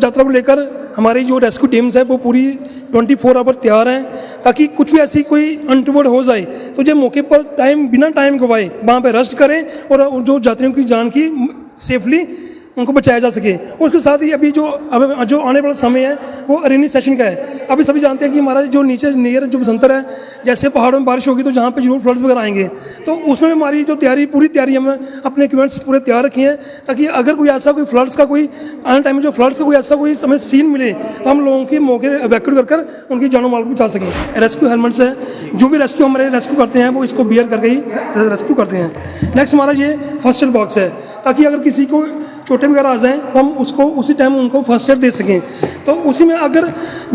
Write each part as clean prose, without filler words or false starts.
यात्रा को लेकर हमारी जो रेस्क्यू टीम्स है वो पूरी 24 आवर तैयार हैं, ताकि कुछ भी ऐसी कोई अनटूवर्ड हो जाए तो जो मौके पर बिना टाइम गवाए वहाँ पर रेस्ट करें और जो यात्रियों की जान की सेफली उनको बचाया जा सके। और उसके साथ ही अभी जो आने वाला समय है वो रेनी सेशन का है। अभी सभी जानते हैं कि हमारा जो नीचे नियर जो बसंतर है, जैसे पहाड़ों में बारिश होगी तो जहाँ पे जरूर फ्लड्स वगैरह आएंगे, तो उसमें हमारी जो पूरी तैयारी हम अपने इक्विपमेंट्स पूरे तैयार रखी हैं, ताकि अगर कोई ऐसा कोई फ्लड्स का कोई आने टाइम में जो फ्लड्स का कोई ऐसा कोई समय सीन मिले तो हम लोगों के मौके इवैक्यूएट कर उनकी जानो माल को बचा सकें। रेस्क्यू हेलमेट्स है, जो भी रेस्क्यू हमारे रेस्क्यू करते हैं वो इसको बियर करके ही रेस्क्यू करते हैं। नेक्स्ट हमारा ये फर्स्ट एड बॉक्स है, ताकि अगर किसी को चोटें वगैरह आ जाएँ तो हम उसको उसी टाइम उनको फर्स्ट एड दे सकें। तो उसी में अगर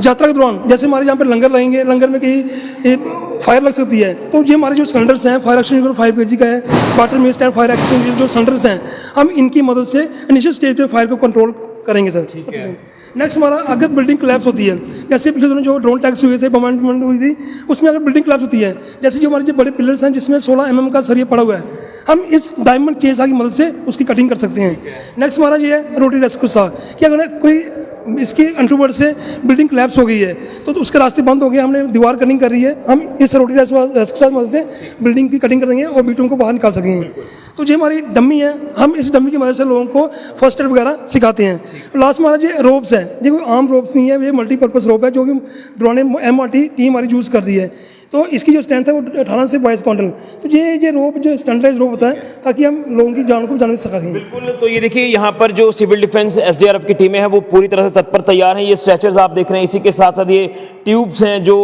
यात्रा के दौरान जैसे हमारे यहाँ पर लंगर लगेंगे, लंगर में कहीं फायर लग सकती है, तो ये हमारे जो सिलेंडर्स हैं फायर एक्सटिंग्विशर 5 kg का है, water mist and fire extinguisher जो सिलेंडर्स हैं, हम इनकी मदद से इनिशियल स्टेज पे फायर को कंट्रोल करेंगे सर। ठीक है। नेक्स्ट हमारा अगर बिल्डिंग कोलैप्स होती है, जैसे पिछले दिनों जो ड्रोन टैक्स हुए थे, बॉम्बार्डमेंट हुई थी, उसमें अगर बिल्डिंग कोलैप्स होती है, जैसे जो हमारे जो बड़े पिलर्स हैं जिसमें 16 mm का सरिया पड़ा हुआ है, हम इस डायमंड चेसा की मदद से उसकी कटिंग कर सकते हैं। नेक्स्ट हमारा ये है रोटरी रेस्क्यू सा, कि अगर कोई इसकी अंडरवर्ल्ड से बिल्डिंग कोलैप्स हो गई है तो उसके रास्ते बंद हो गए, हमने दीवार कटिंग कर रही है, हम इस रोटरी रेस्क्यू की मदद से बिल्डिंग की कटिंग कर देंगे और विक्टिम को बाहर निकाल सकेंगे। तो ये हमारी डमी है, हम इस डमी की मदद से लोगों को फर्स्ट एड वगैरह सिखाते हैं। लास्ट हमारा ये रोप्स है, ये कोई आम रोप्स नहीं है, ये मल्टीपर्पज़ रोप है जो कि दौरान MRT टीम हमारी यूज़ कर दी है। तो इसकी जो स्ट्रेंथ है वो 18 से 22 क्विंटल। तो ये रोप जो स्टैंडर्डाइज रोप होता है, ताकि हम लोगों की जान को बचाने में सकें। बिल्कुल। तो ये देखिए यहाँ पर जो सिविल डिफेंस SDRF की टीमें हैं वो पूरी तरह से तत्पर तैयार हैं। ये स्ट्रेचर्स आप देख रहे हैं, इसी के साथ साथ ये ट्यूब्स हैं जो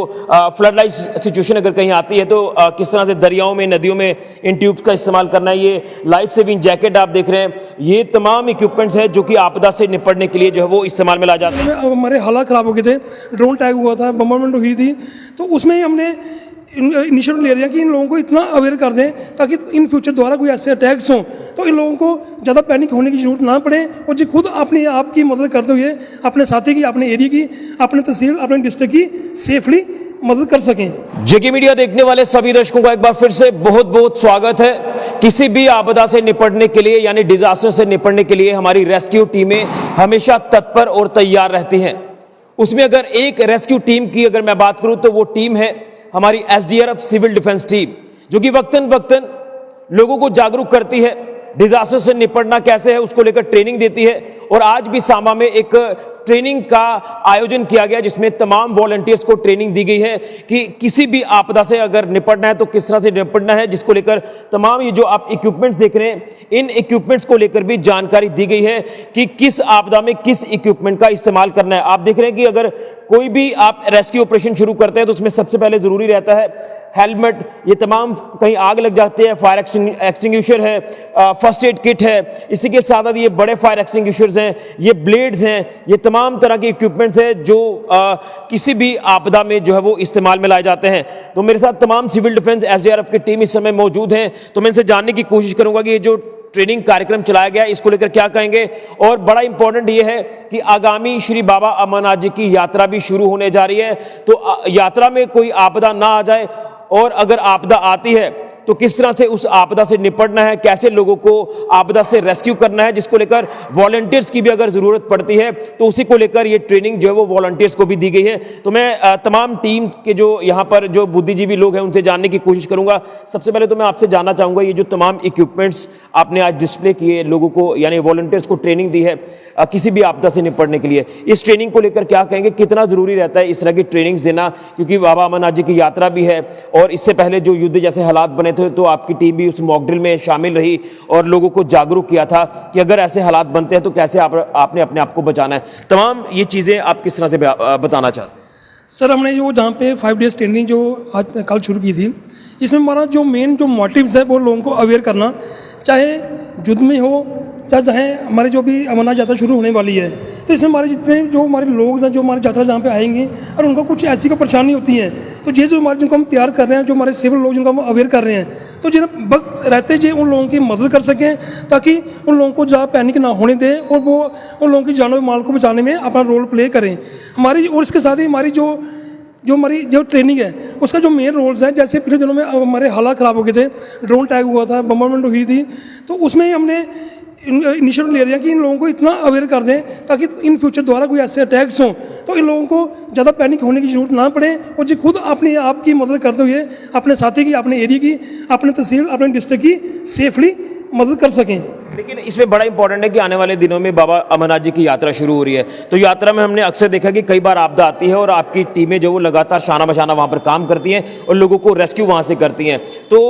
फ्लड लाइट सिचुएशन अगर कहीं आती है तो किस तरह से दरियाओं में, नदियों में इन ट्यूब्स का इस्तेमाल करना है। ये लाइफ सेविंग जैकेट आप देख रहे हैं, ये तमाम इक्विपमेंट्स हैं जो कि आपदा से निपटने के लिए जो है वो इस्तेमाल में ला जाते हैं। हमारे हालात ख़राब हो गए थे, ड्रोन टैग हुआ था, बम्बार्डमेंट हुई थी, तो उसमें हमने इनिशिएटिव ले रहे हैं कि इन लोगों को इतना अवेयर कर दें ताकि इन फ्यूचर द्वारा कोई ऐसे अटैक्स हों तो इन लोगों को ज़्यादा पैनिक होने की जरूरत ना पड़े, और जो खुद अपने आप की मदद करते हुए अपने साथी की, अपने एरिया की, अपने तहसील, अपने डिस्ट्रिक्ट की सेफली मदद कर सकें। जेके मीडिया देखने वाले सभी दर्शकों का एक बार फिर से बहुत बहुत स्वागत है। किसी भी आपदा से निपटने के लिए यानी डिजास्टर से निपटने के लिए हमारी रेस्क्यू टीमें हमेशा तत्पर और तैयार रहती हैं। उसमें अगर एक रेस्क्यू टीम की अगर मैं बात करूं तो वो टीम है हमारी SDRF सिविल डिफेंस टीम, जो कि वक्तन वक्तन लोगों को जागरूक करती है, डिजास्टर से निपटना कैसे है उसको लेकर ट्रेनिंग देती है। और आज भी सामा में एक ट्रेनिंग का आयोजन किया गया जिसमें तमाम वॉलंटियर्स को ट्रेनिंग दी गई है कि किसी भी आपदा से अगर निपटना है तो किस तरह से निपटना है, जिसको लेकर तमाम ये जो आप इक्विपमेंट्स देख रहे हैं इन इक्विपमेंट्स को लेकर भी जानकारी दी गई है कि किस आपदा में किस इक्विपमेंट का इस्तेमाल करना है। आप देख रहे हैं कि अगर कोई भी आप रेस्क्यू ऑपरेशन शुरू करते हैं तो उसमें सबसे पहले जरूरी रहता है हेलमेट, ये तमाम कहीं आग लग जाती है, फायर एक्सटिंग्विशर है, फर्स्ट एड किट है, इसी के साथ साथ ये बड़े फायर एक्सटिंग्विशर्स हैं, ये ब्लेड्स हैं, ये तमाम तरह के इक्विपमेंट्स हैं जो किसी भी आपदा में जो है वो इस्तेमाल में लाए जाते हैं। तो मेरे साथ तमाम सिविल डिफेंस SDRF की टीम इस समय मौजूद हैं, तो मैं इनसे जानने की कोशिश करूंगा कि ये जो ट्रेनिंग कार्यक्रम चलाया गया इसको लेकर क्या कहेंगे। और बड़ा इंपॉर्टेंट ये है कि आगामी श्री बाबा अमरनाथ जी की यात्रा भी शुरू होने जा रही है, तो यात्रा में कोई आपदा ना आ जाए, और अगर आपदा आती है तो किस तरह से उस आपदा से निपटना है, कैसे लोगों को आपदा से रेस्क्यू करना है, जिसको लेकर वॉलंटियर्स की भी अगर जरूरत पड़ती है तो उसी को लेकर ये ट्रेनिंग जो है वो वॉलंटियर्स को भी दी गई है। तो मैं तमाम टीम के जो यहाँ पर जो बुद्धिजीवी लोग हैं उनसे जानने की कोशिश करूंगा। सबसे पहले तो मैं आपसे जानना चाहूंगा ये जो तमाम इक्विपमेंट्स आपने आज डिस्प्ले किए, लोगों को यानी वॉलंटियर्स को ट्रेनिंग दी है किसी भी आपदा से निपटने के लिए, इस ट्रेनिंग को लेकर क्या कहेंगे, कितना जरूरी रहता है इस तरह की ट्रेनिंग देना, क्योंकि बाबा अमरनाथ जी की यात्रा भी है और इससे पहले जो युद्ध जैसे हालात बने थे तो आपकी टीम भी उस मॉक ड्रिल में शामिल रही और लोगों को जागरूक किया था कि अगर ऐसे हालात बनते हैं तो कैसे आपने अपने आप को बचाना है। तमाम ये चीजें आप किस तरह से बताना चाहते हैं? सर हमने जो जहाँ पे 5 डेज ट्रेनिंग जो आज कल शुरू की थी, इसमें हमारा जो मेन जो मोटिव्स है वो लोगों को अवेयर करना, चाहे युद्ध में हो चाहे हमारे जो भी अमरनाथ यात्रा शुरू होने वाली है, तो इसमें हमारे जितने जो हमारे लोग हैं जो हमारी यात्रा जहाँ पे आएंगे और उनको कुछ ऐसी को परेशानी होती है, तो ये जो हमारे जिनको हम तैयार कर रहे हैं, जो हमारे सिविल लोग जिनको हम अवेयर कर रहे हैं, तो जिन्हें वक्त रहते जो उन लोगों की मदद कर सकें ताकि उन लोगों को ज़्यादा पैनिक ना होने दें और वो उन लोगों की जानो माल को बचाने में अपना रोल प्ले करें हमारी। और इसके साथ ही हमारी जो ट्रेनिंग है उसका जो मेन रोल्स है, जैसे पिछले दिनों में हमारे हालात ख़राब हो गए थे, ड्रोन टैग हुआ था, बम्बार्डमेंट हुई थी, तो उसमें हमने इनिशिएटिव ले रहे हैं कि इन लोगों को इतना अवेयर कर दें ताकि इन फ्यूचर दोबारा कोई ऐसे अटैक्स हों तो इन लोगों को ज़्यादा पैनिक होने की जरूरत ना पड़े और जो खुद अपने आप की मदद करते हुए अपने साथी की, अपने एरिया की, अपने तहसील, अपने डिस्ट्रिक्ट की सेफली मदद कर सकें। लेकिन इसमें बड़ा इंपॉर्टेंट है कि आने वाले दिनों में बाबा अमरनाथ जी की यात्रा शुरू हो रही है, तो यात्रा में हमने अक्सर देखा कि कई बार आपदा आती है और आपकी टीमें जो वो लगातार शाना बशाना वहां पर काम करती हैं और लोगों को रेस्क्यू वहां से करती हैं। तो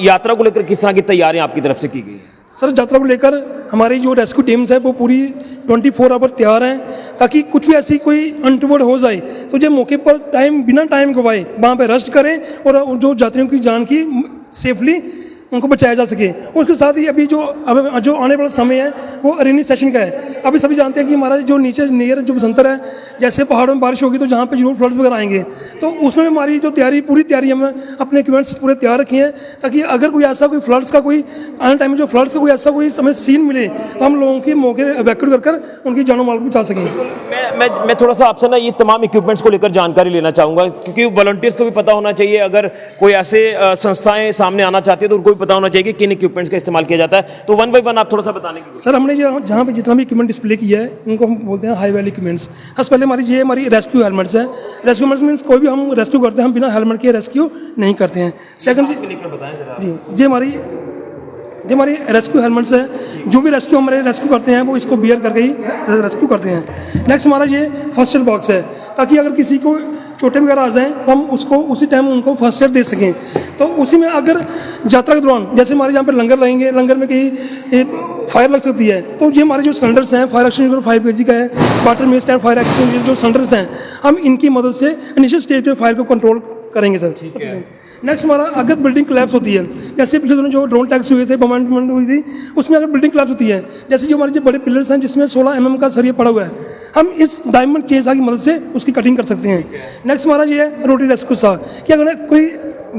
यात्रा को लेकर किस तरह की तैयारियां आपकी तरफ से की गई हैं? सर, यात्रा को लेकर हमारी जो रेस्क्यू टीम्स है वो पूरी 24 आवर तैयार हैं ताकि कुछ भी ऐसी कोई अनटूवर्ड हो जाए तो जो मौके पर बिना टाइम गवाए वहाँ पे रेस्ट करें और जो यात्रियों की जान की सेफली उनको बचाया जा सके। और उसके साथ ही अभी जो आने वाला समय है वो रेनी सेशन का है। अभी सभी जानते हैं कि हमारा जो नीचे नियर जो बसंतर है, जैसे पहाड़ों में बारिश होगी तो जहाँ पे जरूर फ्लड्स वगैरह आएंगे, तो उसमें हमारी जो पूरी तैयारी हम अपने इक्विपमेंट्स पूरे तैयार रखे हैं ताकि अगर कोई ऐसा कोई फ्लड्स का कोई आने टाइम में जो फ्लड्स का कोई ऐसा कोई समय सीन मिले तो हम लोगों के मौके इवैक्यूएट कर उनकी जानो माल को बचा सकें। मैं थोड़ा सा आपसे ना ये तमाम इक्विपमेंट्स को लेकर जानकारी लेना चाहूँगा, क्योंकि वॉलंटियर्स को भी पता होना चाहिए। अगर कोई ऐसे संस्थाएं सामने आना चाहती है तो उनको भी पता होना चाहिए कि किन इक्विपमेंट्स का इस्तेमाल किया जाता है। तो वन बाय वन आप थोड़ा सा बताने की। सर, हमने जहाँ पे जितना भी इक्विपमेंट डिस्प्ले किया है इनको हम बोलते हैं हाई वैल्यू इक्विपमेंट्स। सबसे पहले हमारी रेस्क्यू हेलमेट्स हैं। रेस्क्यू हेलमेट्स मीन्स कोई भी हम रेस्क्यू करते हैं हम बिना हेलमेट के रेस्क्यू नहीं करते हैं। सेकंड जी हमारी रेस्क्यू हेलमेट्स है। जो भी रेस्क्यू हमारे रेस्क्यू करते हैं वो इसको बियर करके ही रेस्क्यू करते हैं। नेक्स्ट हमारा ये फर्स्ट एड बॉक्स है ताकि अगर किसी को चोटें वगैरह आ जाएं तो हम उसको उसी टाइम उनको फर्स्ट एड दे सकें। तो उसी में अगर यात्रा के दौरान जैसे हमारे यहाँ पर लंगर लगेंगे, लंगर में कहीं फायर लग सकती है तो ये हमारे जो सिलेंडर्स हैं फायर एक्सटिंग्विशर 5 kg का है, water mist and fire extinguisher जो सिलेंडर्स हैं हम इनकी मदद से इनिशियल स्टेज पे फायर को कंट्रोल करेंगे सर। नेक्स्ट हमारा अगर बिल्डिंग कोलैप्स होती है, जैसे पिछले दिनों जो ड्रोन टैक्स हुए थे, बॉम्बार्डमेंट हुई थी, उसमें अगर बिल्डिंग कोलैप्स होती है, जैसे जो हमारे जो बड़े पिलर्स हैं जिसमें 16 mm का सरिया पड़ा हुआ है, हम इस डायमंड चेसा की मदद से उसकी कटिंग कर सकते हैं। नेक्स्ट हमारा ये है रोटरी रेस्क्यू सा कि अगर कोई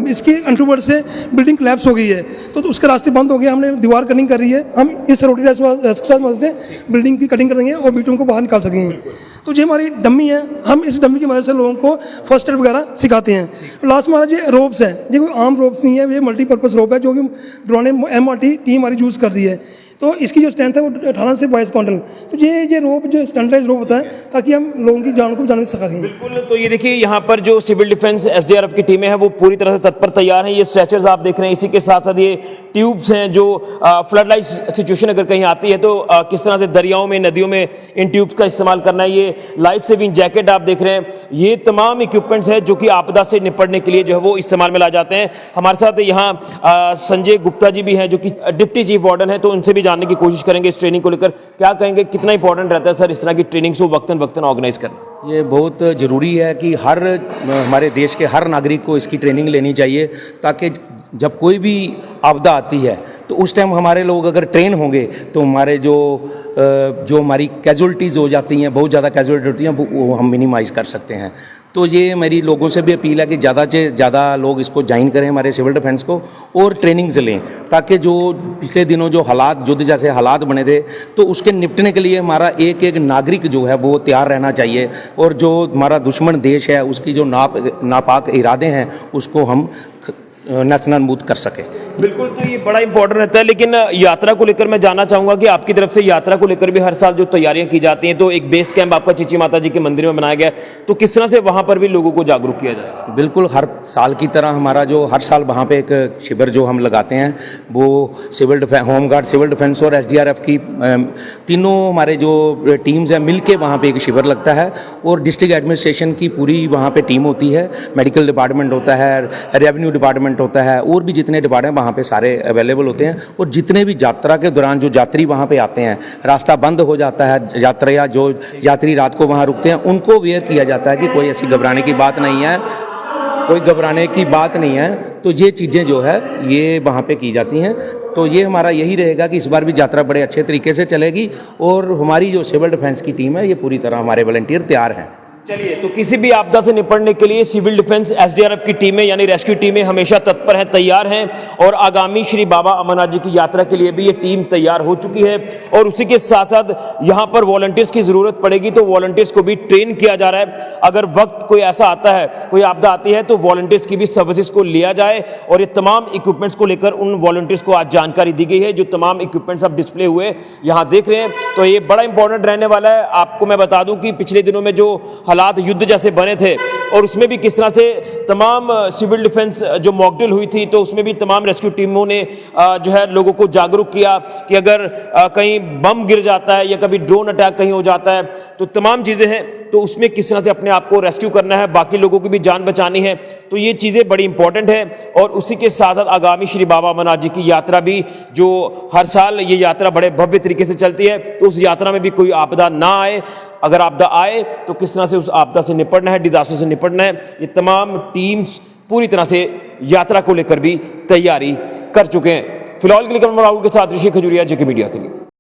इसकी अंडरवर्ल्ड से बिल्डिंग कोलैप्स हो गई है तो उसके रास्ते बंद हो गए, हमने दीवार कटिंग कर रही है, हम इस रोटरी रेस्क्यू की मदद से बिल्डिंग की कटिंग कर देंगे और विक्टिम को बाहर निकाल सकेंगे। तो ये हमारी डमी है, हम इस डमी की मदद से लोगों को फर्स्ट एड वगैरह सिखाते हैं। लास्ट हमारा ये रोप्स है, ये कोई आम रोप्स नहीं है, ये मल्टीपर्पज़ रोप है जो कि दौरान MRT टीम हमारी यूज़ कर दी है। तो इसकी जो स्ट्रेंथ है वो 18 से 22 क्विंटल। तो ये रोप जो स्टैंडर्डाइज रोप होता है ताकि हम लोगों की जान को बचाने में सकें। बिल्कुल। तो ये देखिए यहाँ पर जो सिविल डिफेंस SDRF की टीमें हैं वो पूरी तरह से तत्पर तैयार हैं। ये स्ट्रेचर्स आप देख रहे हैं, इसी के साथ साथ ये ट्यूब्स हैं जो फ्लड लाइट सिचुएशन अगर कहीं आती है तो किस तरह से दरियाओं में, नदियों में इन ट्यूब्स का इस्तेमाल करना है। ये लाइफ सेविंग जैकेट आप देख रहे हैं, ये तमाम इक्विपमेंट्स हैं जो कि आपदा से निपटने के लिए जो है वो इस्तेमाल में ला जाते हैं। हमारे साथ यहाँ संजय गुप्ता जी भी हैं जो कि डिप्टी चीफ वार्डन है, तो उनसे भी जानने की कोशिश करेंगे इस ट्रेनिंग को लेकर। क्या कहेंगे, कितना इंपॉर्टेंट रहता है सर इस तरह की ट्रेनिंग को वक्तन वक्तन ऑर्गेनाइज करना? ये बहुत ज़रूरी है कि हमारे देश के हर नागरिक को इसकी ट्रेनिंग लेनी चाहिए ताकि जब कोई भी आपदा आती है तो उस टाइम हमारे लोग अगर ट्रेन होंगे तो हमारे जो हमारी कैजुअल्टीज़ हो जाती हैं, बहुत ज़्यादा कैजुअल्टी होती हैं, वो हम मिनिमाइज़ कर सकते हैं। तो ये मेरी लोगों से भी अपील है कि ज़्यादा से ज़्यादा लोग इसको ज्वाइन करें, हमारे सिविल डिफेंस को, और ट्रेनिंग्स लें ताकि जो पिछले दिनों जो हालात, युद्ध जैसे हालात बने थे, तो उसके निपटने के लिए हमारा एक एक नागरिक जो है वो तैयार रहना चाहिए और जो हमारा दुश्मन देश है उसकी जो नापाक इरादे हैं उसको हम नेस्तनाबूद कर सके। बिल्कुल। तो ये बड़ा इंपॉर्टेंट रहता है। लेकिन यात्रा को लेकर मैं जानना चाहूंगा कि आपकी तरफ से यात्रा को लेकर भी हर साल जो तैयारियां की जाती हैं, तो एक बेस कैंप आपका चीची माता जी के मंदिर में बनाया गया है, तो किस तरह से वहां पर भी लोगों को जागरूक किया जाए? बिल्कुल, हर साल की तरह हमारा जो हर साल वहाँ पे एक शिविर जो हम लगाते हैं वो civil defence, home guard, civil defence और SDRF की तीनों हमारे जो टीम्स हैं मिल के वहाँ पर एक शिविर लगता है और डिस्ट्रिक्ट एडमिनिस्ट्रेशन की पूरी वहाँ पर टीम होती है, मेडिकल डिपार्टमेंट होता है, रेवेन्यू डिपार्टमेंट होता है और भी जितने डिपार्टमेंट वहाँ पे सारे अवेलेबल होते हैं। और जितने भी यात्रा के दौरान जो यात्री वहाँ पे आते हैं, रास्ता बंद हो जाता है, यात्रा या जो यात्री रात को वहाँ रुकते हैं, उनको अवेयर किया जाता है कि कोई ऐसी घबराने की बात नहीं है, कोई घबराने की बात नहीं है। तो ये चीज़ें जो है ये वहाँ पे की जाती हैं। तो ये हमारा यही रहेगा कि इस बार भी यात्रा बड़े अच्छे तरीके से चलेगी और हमारी जो सिविल डिफेंस की टीम है ये पूरी तरह हमारे वॉलंटियर तैयार हैं। चलिए, तो किसी भी आपदा से निपटने के लिए सिविल डिफेंस एसडीआरएफ की टीमें यानी रेस्क्यू टीमें हमेशा तत्पर हैं, तैयार हैं और आगामी श्री बाबा अमरनाथ जी की यात्रा के लिए भी ये टीम तैयार हो चुकी है। और उसी के साथ साथ यहाँ पर वॉलंटियर्स की जरूरत पड़ेगी तो वॉलंटियर्स को भी ट्रेन किया जा रहा है। अगर वक्त कोई ऐसा आता है, कोई आपदा आती है तो वॉलंटियर्स की भी सर्विसेज को लिया जाए और ये तमाम इक्विपमेंट्स को लेकर उन वॉलंटियर्स को आज जानकारी दी गई है। जो तमाम इक्विपमेंट्स अब डिस्प्ले हुए यहाँ देख रहे हैं, तो ये बड़ा इंपॉर्टेंट रहने वाला है। आपको मैं बता दूं कि पिछले दिनों में जो हालात युद्ध जैसे बने थे और उसमें भी किस तरह से तमाम सिविल डिफेंस जो मॉकड्रिल हुई थी, तो उसमें भी तमाम रेस्क्यू टीमों ने जो है लोगों को जागरूक किया कि अगर कहीं बम गिर जाता है या कभी ड्रोन अटैक कहीं हो जाता है तो तमाम चीज़ें हैं, तो उसमें किस तरह से अपने आप को रेस्क्यू करना है, बाकी लोगों की भी जान बचानी है। तो ये चीज़ें बड़ी इंपॉर्टेंट है। और उसी के साथ साथ आगामी श्री बाबा अमरनाथ जी की यात्रा भी, जो हर साल ये यात्रा बड़े भव्य तरीके से चलती है, तो उस यात्रा में भी कोई आपदा ना आए। अगर आपदा आए तो किस तरह से उस आपदा से निपटना है, डिजास्टर से निपटना है, ये तमाम टीम्स पूरी तरह से यात्रा को लेकर भी तैयारी कर चुके हैं। फिलहाल के लिए राहुल के साथ ऋषि खजूरिया, जेके मीडिया के लिए।